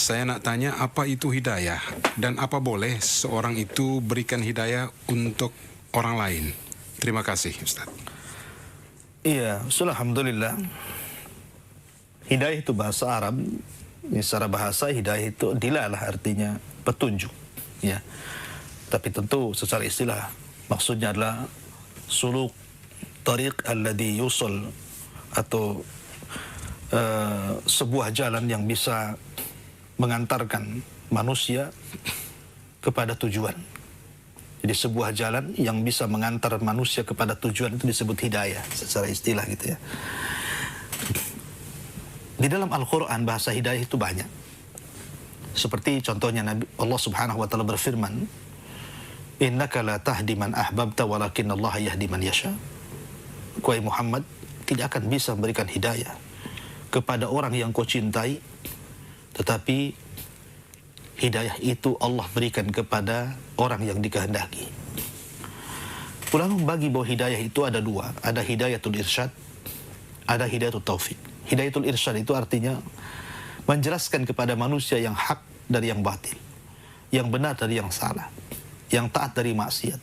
Saya nak tanya apa itu hidayah dan apa boleh seorang itu berikan hidayah untuk orang lain. Terima kasih, Ustaz. Iya, alhamdulillah. Hidayah itu bahasa Arab. Secara bahasa hidayah itu dilalah, artinya petunjuk. Ya. Tapi tentu secara istilah maksudnya adalah suluk tariq alladhi yusul, atau sebuah jalan yang bisa mengantarkan manusia kepada tujuan. Jadi sebuah jalan yang bisa mengantar manusia kepada tujuan itu disebut hidayah secara istilah gitu ya. Di dalam Al-Quran bahasa hidayah itu banyak. Seperti contohnya Allah Subhanahu wa taala berfirman, "Innaka la tahdi man ahbabta walakin Allah yahdi man yasha." Wahai Muhammad, tidak akan bisa memberikan hidayah kepada orang yang kau cintai, tetapi hidayah itu Allah berikan kepada orang yang dikehendaki. Ulama membagi bahwa hidayah itu ada dua. Ada hidayatul irsyad, ada hidayatul taufik. Hidayatul irsyad itu artinya menjelaskan kepada manusia yang hak dari yang batil, yang benar dari yang salah, yang taat dari maksiat.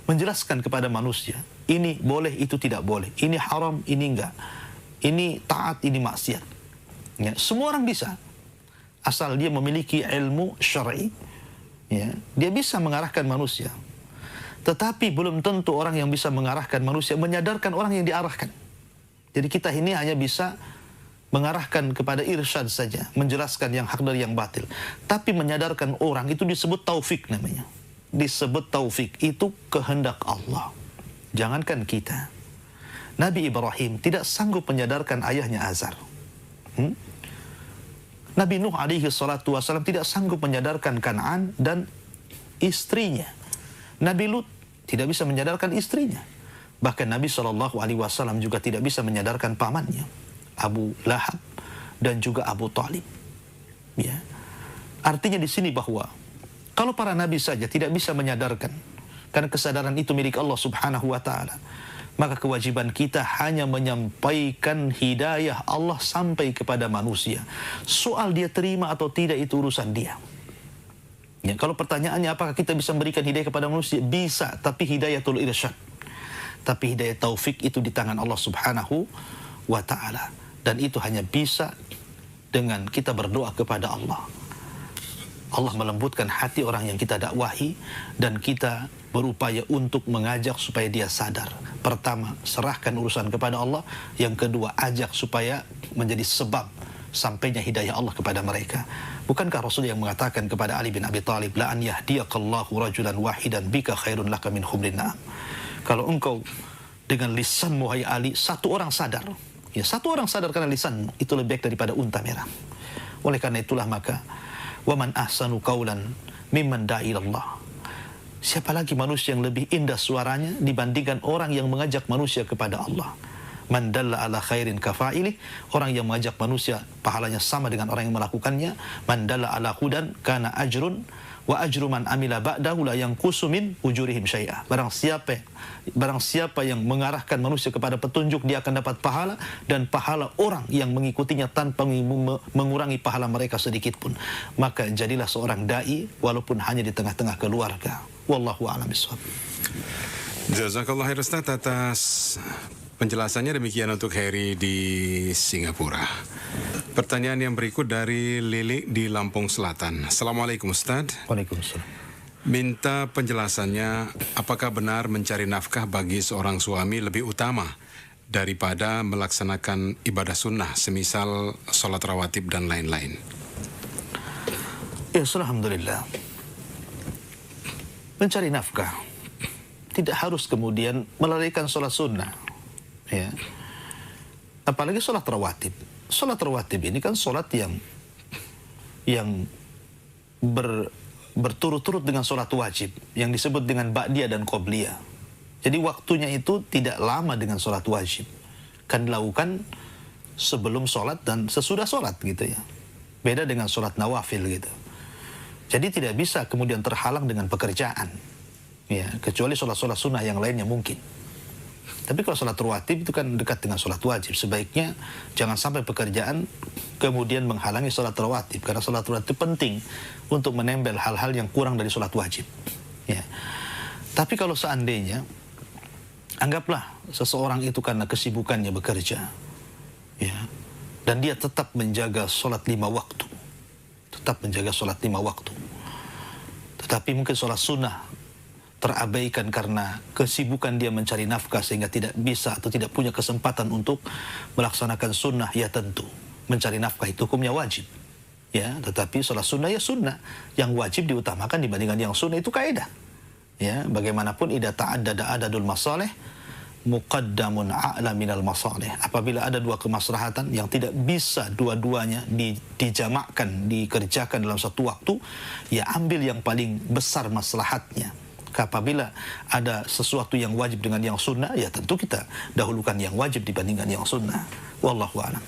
Menjelaskan kepada manusia, ini boleh, itu tidak boleh. Ini haram, ini enggak. Ini taat, ini maksiat. Ya, semua orang bisa. Asal dia memiliki ilmu syar'i, ya, dia bisa mengarahkan manusia. Tetapi belum tentu orang yang bisa mengarahkan manusia menyadarkan orang yang diarahkan. Jadi kita ini hanya bisa mengarahkan kepada irsyad saja, menjelaskan yang hak dari yang batil. Tapi menyadarkan orang itu disebut taufik namanya. Disebut taufik, itu kehendak Allah. Jangankan kita. Nabi Ibrahim tidak sanggup menyadarkan ayahnya Azar. Nabi Nuh alaihi salatu wasallam tidak sanggup menyadarkan Kan'an dan istrinya. Nabi Lut tidak bisa menyadarkan istrinya. Bahkan Nabi SAW juga tidak bisa menyadarkan pamannya, Abu Lahab dan juga Abu Talib. Ya. Artinya di sini bahwa kalau para nabi saja tidak bisa menyadarkan, karena kesadaran itu milik Allah Subhanahu wa taala, maka kewajiban kita hanya menyampaikan hidayah Allah sampai kepada manusia. Soal dia terima atau tidak itu urusan dia. Ya, kalau pertanyaannya apakah kita bisa memberikan hidayah kepada manusia? Bisa, tapi hidayatul irsyad. Tapi hidayah taufik itu di tangan Allah Subhanahu wa ta'ala. Dan itu hanya bisa dengan kita berdoa kepada Allah. Allah melembutkan hati orang yang kita dakwahi, dan kita berupaya untuk mengajak supaya dia sadar. Pertama, serahkan urusan kepada Allah. Yang kedua, ajak supaya menjadi sebab sampainya hidayah Allah kepada mereka. Bukankah Rasul yang mengatakan kepada Ali bin Abi Thalib, "La an yahdiyaqallahu rajulan wahidan bika khairun laka min humrin na'am." Kalau engkau dengan lisanmu, hai Ali, satu orang sadar, ya satu orang sadar karena lisanmu, itu lebih baik daripada unta merah. Oleh karena itulah maka, waman ahsanu qawlan mimman da'a ilallah. Siapa lagi manusia yang lebih indah suaranya dibandingkan orang yang mengajak manusia kepada Allah. Man dalla ala khairin kafa'ilih, orang yang mengajak manusia pahalanya sama dengan orang yang melakukannya. Man dalla ala hudan kana ajrun wa ajru man amila ba'dahu la yanqusu min ujurihim syai'a. Barang siapa yang mengarahkan manusia kepada petunjuk, dia akan dapat pahala, dan pahala orang yang mengikutinya tanpa mengurangi pahala mereka sedikit pun. Maka jadilah seorang dai walaupun hanya di tengah-tengah keluarga. Wallahu a'lam bishawab. Jazakallah khair Ustaz atas penjelasannya. Demikian untuk Heri di Singapura. Pertanyaan yang berikut dari Lili di Lampung Selatan. Assalamualaikum Ustaz. Waalaikumsalam. Minta penjelasannya, apakah benar mencari nafkah bagi seorang suami lebih utama daripada melaksanakan ibadah sunnah, semisal sholat rawatib dan lain-lain? Ya, alhamdulillah. Mencari nafkah tidak harus kemudian melalaikan sholat sunnah. Ya. Apalagi sholat rawatib. Sholat rawatib ini kan sholat yang berturut-turut dengan sholat wajib, yang disebut dengan ba'diyah dan qobliyah. Jadi waktunya itu tidak lama dengan sholat wajib, kan dilakukan sebelum sholat dan sesudah sholat gitu ya. Beda dengan sholat nawafil gitu. Jadi tidak bisa kemudian terhalang dengan pekerjaan, ya, kecuali sholat-sholat sunnah yang lainnya mungkin. Tapi kalau sholat rawatib itu kan dekat dengan sholat wajib. Sebaiknya jangan sampai pekerjaan kemudian menghalangi sholat rawatib. Karena sholat rawatib penting untuk menempel hal-hal yang kurang dari sholat wajib. Ya. Tapi kalau seandainya, anggaplah seseorang itu karena kesibukannya bekerja, ya, dan dia tetap menjaga sholat 5 waktu. Tetap menjaga sholat 5 waktu. Tetapi mungkin sholat sunnah terabaikan karena kesibukan dia mencari nafkah sehingga tidak bisa atau tidak punya kesempatan untuk melaksanakan sunnah. Ya tentu mencari nafkah itu hukumnya wajib, ya, tetapi sholat sunnah ya sunnah, yang wajib diutamakan dibandingkan yang sunnah, itu kaidah, ya. Bagaimanapun idza ta'addada adadul masalih muqaddamun a'la minal masalih. Apabila ada dua kemaslahatan yang tidak bisa dua-duanya dijamakkan, dikerjakan dalam satu waktu, ya ambil yang paling besar maslahatnya. Apabila ada sesuatu yang wajib dengan yang sunnah, ya tentu kita dahulukan yang wajib dibandingkan yang sunnah. Wallahu a'lam.